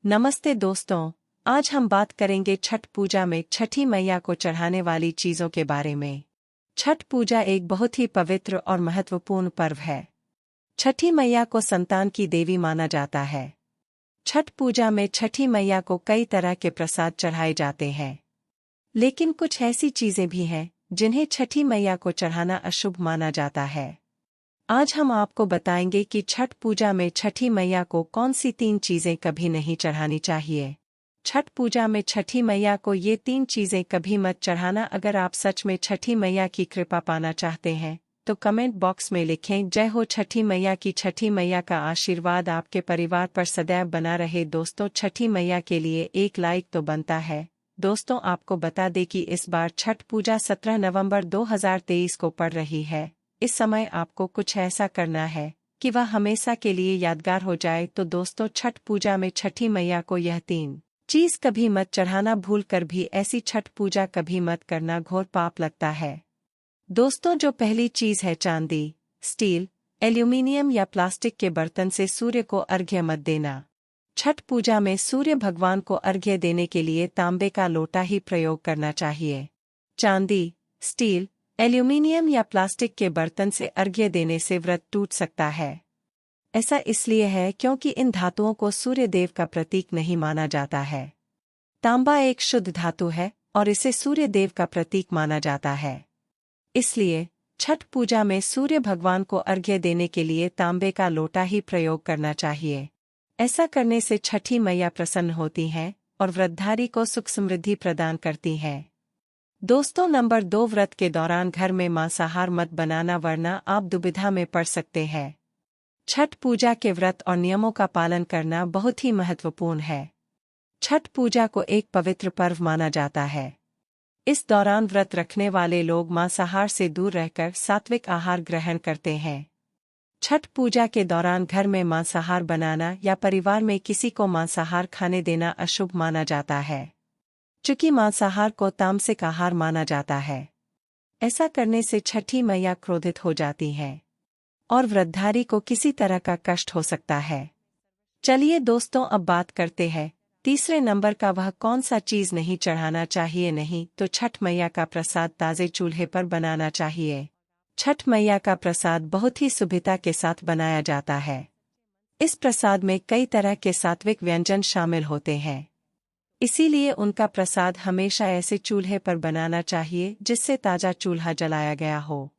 नमस्ते दोस्तों, आज हम बात करेंगे छठ पूजा में छठी मैया को चढ़ाने वाली चीज़ों के बारे में। छठ पूजा एक बहुत ही पवित्र और महत्वपूर्ण पर्व है। छठी मैया को संतान की देवी माना जाता है। छठ पूजा में छठी मैया को कई तरह के प्रसाद चढ़ाए जाते हैं, लेकिन कुछ ऐसी चीज़ें भी हैं जिन्हें छठी मैया को चढ़ाना अशुभ माना जाता है। आज हम आपको बताएंगे कि छठ पूजा में छठी मैया को कौन सी 3 चीज़ें कभी नहीं चढ़ानी चाहिए। छठ पूजा में छठी मैया को ये 3 चीज़ें कभी मत चढ़ाना। अगर आप सच में छठी मैया की कृपा पाना चाहते हैं तो कमेंट बॉक्स में लिखें जय हो छठी मैया की। छठी मैया का आशीर्वाद आपके परिवार पर सदैव बना रहे। दोस्तों, छठी मैया के लिए एक लाइक तो बनता है। दोस्तों, आपको बता दें कि इस बार छठ पूजा 17 नवंबर 2023 को पड़ रही है। इस समय आपको कुछ ऐसा करना है कि वह हमेशा के लिए यादगार हो जाए। तो दोस्तों, छठ पूजा में छठी मैया को यह 3 चीज़ कभी मत चढ़ाना। भूल कर भी ऐसी छठ पूजा कभी मत करना, घोर पाप लगता है। दोस्तों, जो पहली चीज़ है चांदी, स्टील, एल्यूमीनियम या प्लास्टिक के बर्तन से सूर्य को अर्घ्य मत देना। छठ पूजा में सूर्य भगवान को अर्घ्य देने के लिए तांबे का लोटा ही प्रयोग करना चाहिए। चांदी, स्टील, एल्यूमीनियम या प्लास्टिक के बर्तन से अर्घ्य देने से व्रत टूट सकता है। ऐसा इसलिए है क्योंकि इन धातुओं को सूर्य देव का प्रतीक नहीं माना जाता है। तांबा एक शुद्ध धातु है और इसे सूर्य देव का प्रतीक माना जाता है। इसलिए छठ पूजा में सूर्य भगवान को अर्घ्य देने के लिए तांबे का लोटा ही प्रयोग करना चाहिए। ऐसा करने से छठी मैया प्रसन्न होती हैं और व्रतधारी को सुख समृद्धि प्रदान करती हैं। दोस्तों, नंबर 2, व्रत के दौरान घर में मांसाहार मत बनाना, वरना आप दुविधा में पड़ सकते हैं। छठ पूजा के व्रत और नियमों का पालन करना बहुत ही महत्वपूर्ण है। छठ पूजा को एक पवित्र पर्व माना जाता है। इस दौरान व्रत रखने वाले लोग मांसाहार से दूर रहकर सात्विक आहार ग्रहण करते हैं। छठ पूजा के दौरान घर में मांसाहार बनाना या परिवार में किसी को मांसाहार खाने देना अशुभ माना जाता है, चूंकि मांसाहार को तामसिक आहार माना जाता है। ऐसा करने से छठी मैया क्रोधित हो जाती हैं और व्रतधारी को किसी तरह का कष्ट हो सकता है। चलिए दोस्तों, अब बात करते हैं तीसरे नंबर का। वह कौन सा चीज़ नहीं चढ़ाना चाहिए? नहीं तो छठ मैया का प्रसाद ताज़े चूल्हे पर बनाना चाहिए। छठ मैया का प्रसाद बहुत ही शुद्धता के साथ बनाया जाता है। इस प्रसाद में कई तरह के सात्विक व्यंजन शामिल होते हैं, इसीलिए उनका प्रसाद हमेशा ऐसे चूल्हे पर बनाना चाहिए जिससे ताज़ा चूल्हा जलाया गया हो।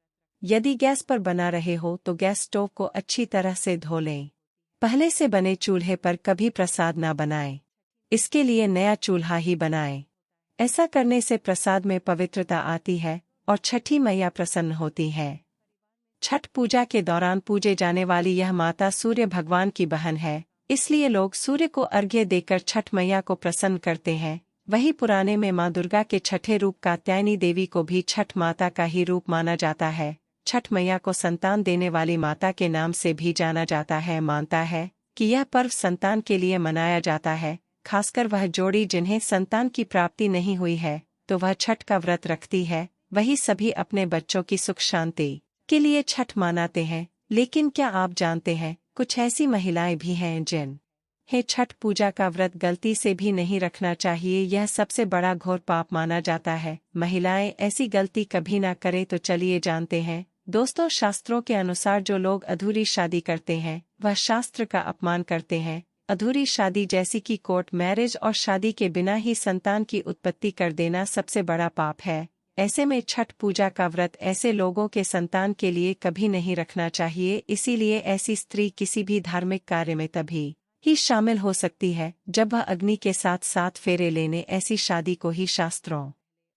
यदि गैस पर बना रहे हो तो गैस स्टोव को अच्छी तरह से धो लें। पहले से बने चूल्हे पर कभी प्रसाद ना बनाएं, इसके लिए नया चूल्हा ही बनाएं। ऐसा करने से प्रसाद में पवित्रता आती है और छठी मैया प्रसन्न होती है। छठ पूजा के दौरान पूजे जाने वाली यह माता सूर्य भगवान की बहन है, इसलिए लोग सूर्य को अर्घ्य देकर छठ मैया को प्रसन्न करते हैं। वहीं पुराने में मां दुर्गा के छठे रूप कात्यायनी देवी को भी छठ माता का ही रूप माना जाता है। छठ मैया को संतान देने वाली माता के नाम से भी जाना जाता है। मानता है कि यह पर्व संतान के लिए मनाया जाता है, खासकर वह जोड़ी जिन्हें संतान की प्राप्ति नहीं हुई है तो वह छठ का व्रत रखती है। वही सभी अपने बच्चों की सुख शांति के लिए छठ मनाते हैं। लेकिन क्या आप जानते हैं, कुछ ऐसी महिलाएं भी हैं जिन्हें छठ पूजा का व्रत गलती से भी नहीं रखना चाहिए। यह सबसे बड़ा घोर पाप माना जाता है। महिलाएं ऐसी गलती कभी ना करें। तो चलिए जानते हैं। दोस्तों, शास्त्रों के अनुसार जो लोग अधूरी शादी करते हैं वह शास्त्र का अपमान करते हैं। अधूरी शादी जैसी कि कोर्ट मैरिज और शादी के बिना ही संतान की उत्पत्ति कर देना सबसे बड़ा पाप है। ऐसे में छठ पूजा का व्रत ऐसे लोगों के संतान के लिए कभी नहीं रखना चाहिए। इसीलिए ऐसी स्त्री किसी भी धार्मिक कार्य में तभी ही शामिल हो सकती है जब वह अग्नि के साथ 7 फेरे लेने। ऐसी शादी को ही शास्त्रों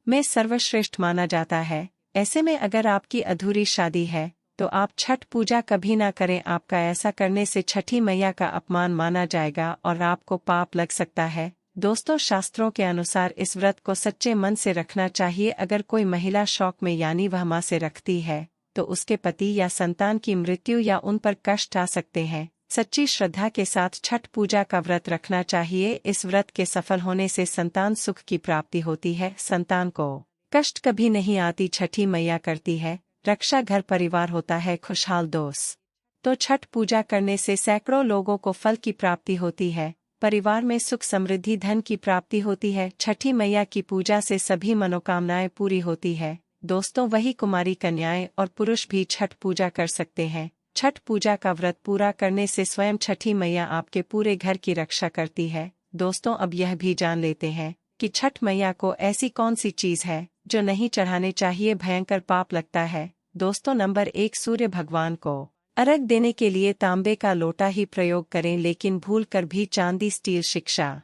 में सर्वश्रेष्ठ माना जाता है। ऐसे में अगर आपकी अधूरी शादी है तो आप छठ पूजा कभी ना करें। आपका ऐसा करने से छठी मैया का अपमान माना जाएगा और आपको पाप लग सकता है। दोस्तों, शास्त्रों के अनुसार इस व्रत को सच्चे मन से रखना चाहिए। अगर कोई महिला शौक में यानी वह मां से रखती है तो उसके पति या संतान की मृत्यु या उन पर कष्ट आ सकते हैं। सच्ची श्रद्धा के साथ छठ पूजा का व्रत रखना चाहिए। इस व्रत के सफल होने से संतान सुख की प्राप्ति होती है, संतान को कष्ट कभी नहीं आती। छठी मैया करती है रक्षा, घर परिवार होता है खुशहाल। दोस्त तो छठ पूजा करने से सैकड़ों लोगों को फल की प्राप्ति होती है। परिवार में सुख समृद्धि धन की प्राप्ति होती है। छठी मैया की पूजा से सभी मनोकामनाएं पूरी होती है। दोस्तों, वही कुमारी कन्याएं और पुरुष भी छठ पूजा कर सकते हैं। छठ पूजा का व्रत पूरा करने से स्वयं छठी मैया आपके पूरे घर की रक्षा करती है। दोस्तों, अब यह भी जान लेते हैं कि छठ मैया को ऐसी कौन सी चीज है जो नहीं चढ़ाने चाहिए, भयंकर पाप लगता है। दोस्तों, नंबर 1, सूर्य भगवान को अर्घ देने के लिए तांबे का लोटा ही प्रयोग करें, लेकिन भूल कर भी चांदी, स्टील, शिक्षा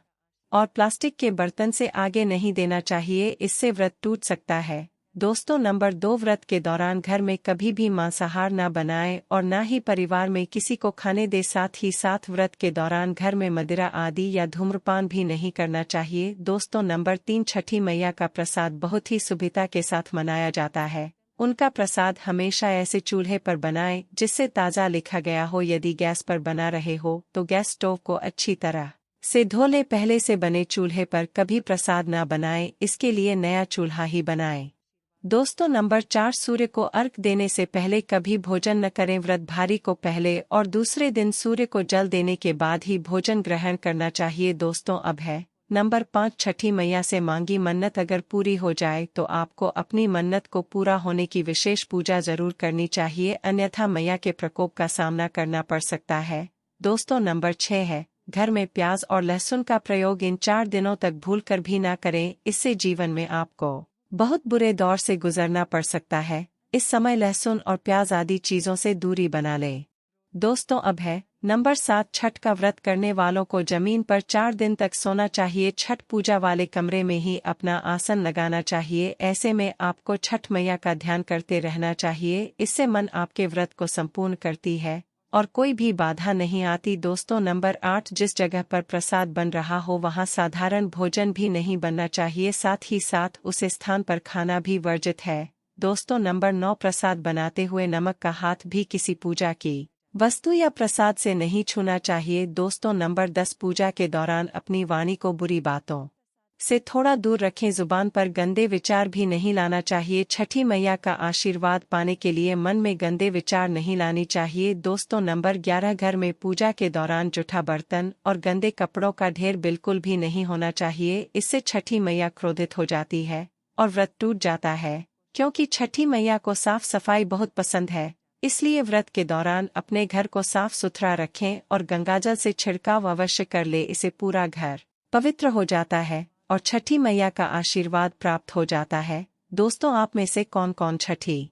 और प्लास्टिक के बर्तन से आगे नहीं देना चाहिए, इससे व्रत टूट सकता है। दोस्तों, नंबर 2, व्रत के दौरान घर में कभी भी मांसाहार न बनाएं और न ही परिवार में किसी को खाने दे। साथ ही साथ व्रत के दौरान घर में मदिरा आदि या धूम्रपान भी नहीं करना चाहिए। दोस्तों, नंबर 3, छठी मैया का प्रसाद बहुत ही शुभता के साथ मनाया जाता है। उनका प्रसाद हमेशा ऐसे चूल्हे पर बनाएं जिससे ताज़ा लिखा गया हो। यदि गैस पर बना रहे हो तो गैस स्टोव को अच्छी तरह से धो लें। पहले से बने चूल्हे पर कभी प्रसाद न बनाएं, इसके लिए नया चूल्हा ही बनाएं। दोस्तों, नंबर 4, सूर्य को अर्घ देने से पहले कभी भोजन न करें। व्रतधारी को पहले और दूसरे दिन सूर्य को जल देने के बाद ही भोजन ग्रहण करना चाहिए। दोस्तों, अब है नंबर 5, छठी मैया से मांगी मन्नत अगर पूरी हो जाए तो आपको अपनी मन्नत को पूरा होने की विशेष पूजा जरूर करनी चाहिए, अन्यथा मैया के प्रकोप का सामना करना पड़ सकता है। दोस्तों, नंबर 6 है, घर में प्याज और लहसुन का प्रयोग इन 4 दिनों तक भूलकर भी ना करें, इससे जीवन में आपको बहुत बुरे दौर से गुजरना पड़ सकता है। इस समय लहसुन और प्याज आदि चीजों से दूरी बना लें। दोस्तों, अब है नंबर 7, छठ का व्रत करने वालों को जमीन पर 4 दिन तक सोना चाहिए। छठ पूजा वाले कमरे में ही अपना आसन लगाना चाहिए। ऐसे में आपको छठ मैया का ध्यान करते रहना चाहिए, इससे मन आपके व्रत को संपूर्ण करती है और कोई भी बाधा नहीं आती। दोस्तों, नंबर 8, जिस जगह पर प्रसाद बन रहा हो वहां साधारण भोजन भी नहीं बनना चाहिए, साथ ही साथ उस स्थान पर खाना भी वर्जित है। दोस्तों, नंबर 9, प्रसाद बनाते हुए नमक का हाथ भी किसी पूजा की वस्तु या प्रसाद से नहीं छूना चाहिए। दोस्तों, नंबर 10, पूजा के दौरान अपनी वाणी को बुरी बातों से थोड़ा दूर रखें। जुबान पर गंदे विचार भी नहीं लाना चाहिए। छठी मैया का आशीर्वाद पाने के लिए मन में गंदे विचार नहीं लानी चाहिए। दोस्तों, नंबर 11, घर में पूजा के दौरान जूठा बर्तन और गंदे कपड़ों का ढेर बिल्कुल भी नहीं होना चाहिए, इससे छठी मैया क्रोधित हो जाती है और व्रत टूट जाता है। क्योंकि छठी मैया को साफ सफाई बहुत पसंद है, इसलिए व्रत के दौरान अपने घर को साफ सुथरा रखें और गंगाजल से छिड़काव अवश्य कर ले, इससे पूरा घर पवित्र हो जाता है और छठी मैया का आशीर्वाद प्राप्त हो जाता है। दोस्तों, आप में से कौन कौन छठी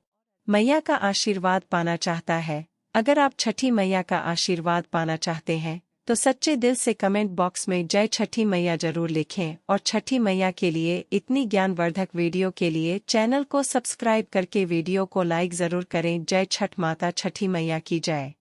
मैया का आशीर्वाद पाना चाहता है? अगर आप छठी मैया का आशीर्वाद पाना चाहते हैं तो सच्चे दिल से कमेंट बॉक्स में जय छठी मैया जरूर लिखें और छठी मैया के लिए इतनी ज्ञानवर्धक वीडियो के लिए चैनल को सब्सक्राइब करके वीडियो को लाइक जरूर करें। जय छठ माता, छठी मैया की जय।